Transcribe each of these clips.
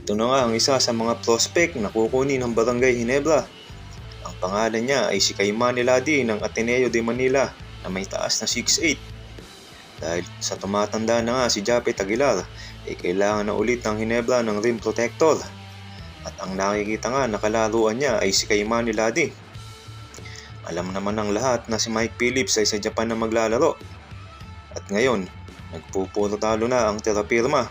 Ito na nga ang isa sa mga prospect na kukunin ng Barangay Ginebra. Ang pangalan niya ay si Caimane Ladi ng Ateneo de Manila na may taas na 6'8". Dahil sa tumatanda na nga si Japet Aguilar, ay kailangan na ulit ng Ginebra ng rim protector. At ang nakikita nga na kalaruan niya ay si Caimane Ladi. Alam naman ng lahat na si Mike Phillips ay sa Japan na maglalaro. At ngayon, nagpupuro talo na ang terapirma.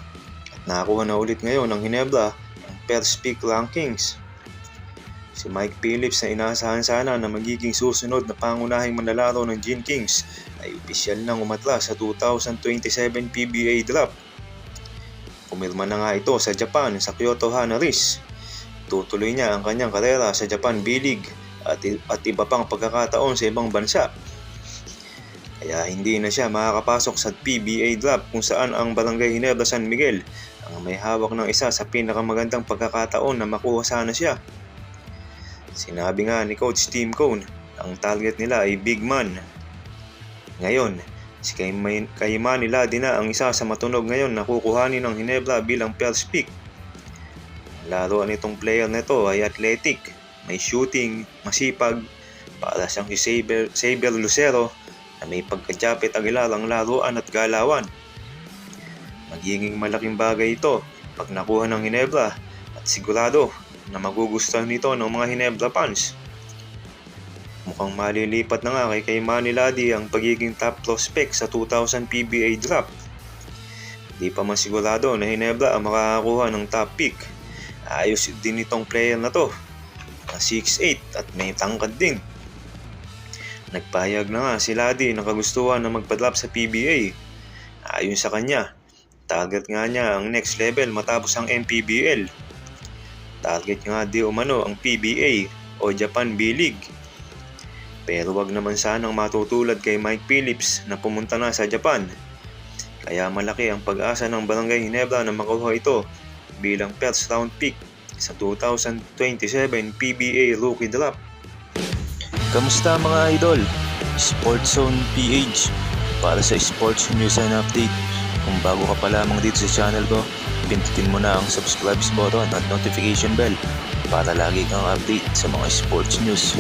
At nakakuha na ulit ngayon ng Ginebra ang first pick rankings. Si Mike Phillips na inaasahan sana na magiging susunod na pangunahing manlalaro ng Gene Kings ay opisyal nang umatras sa 2027 PBA draft. Pumirma na nga ito sa Japan sa Kyoto Hanaris. Tutuloy niya ang kanyang karera sa Japan B-League at iba pang pagkakataon sa ibang bansa. Kaya hindi na siya makakapasok sa PBA draft kung saan ang Barangay Ginebra San Miguel ang may hawak ng isa sa pinakamagandang pagkakataon na makuha sana siya. Sinabi nga ni Coach Tim Cone, ang target nila ay big man. Ngayon, si Caimane Ladi na ang isa sa matunog ngayon na kukuhanin ng Ginebra bilang first pick. Ang laruan nitong player na ito ay athletic, may shooting, masipag, para siyang si Xavier Lucero na may pagka-Japet Aguilar ang laruan at galawan. Magiging malaking bagay ito pag nakuha ng Ginebra at sigurado na magugustuhan nito ng mga Ginebra fans. Mukhang malilipat na nga kay Caimane Ladi ang pagiging top prospect sa 2000 PBA draft. Di pa man sigurado na Ginebra ang makakakuha ng top pick. Ayos din itong player na to, na 6'8" at may tangkad din. Nagpahayag na nga si Ladi na kagustuhan na magpa-drop sa PBA. Ayon sa kanya, target nga niya ang next level matapos ang MPBL. Target nga di umano ang PBA o Japan B-League. Pero wag naman sanang matutulad kay Mike Phillips na pumunta na sa Japan. Kaya malaki ang pag-asa ng Barangay Ginebra na makuha ito bilang first round pick sa 2027 PBA Rookie Draft. Kamusta mga idol? Sports Zone PH para sa sports news and update. Kung bago ka pa lamang dito sa channel ko, pindutin mo na ang subscribe button at notification bell para lagi kang update sa mga sports news.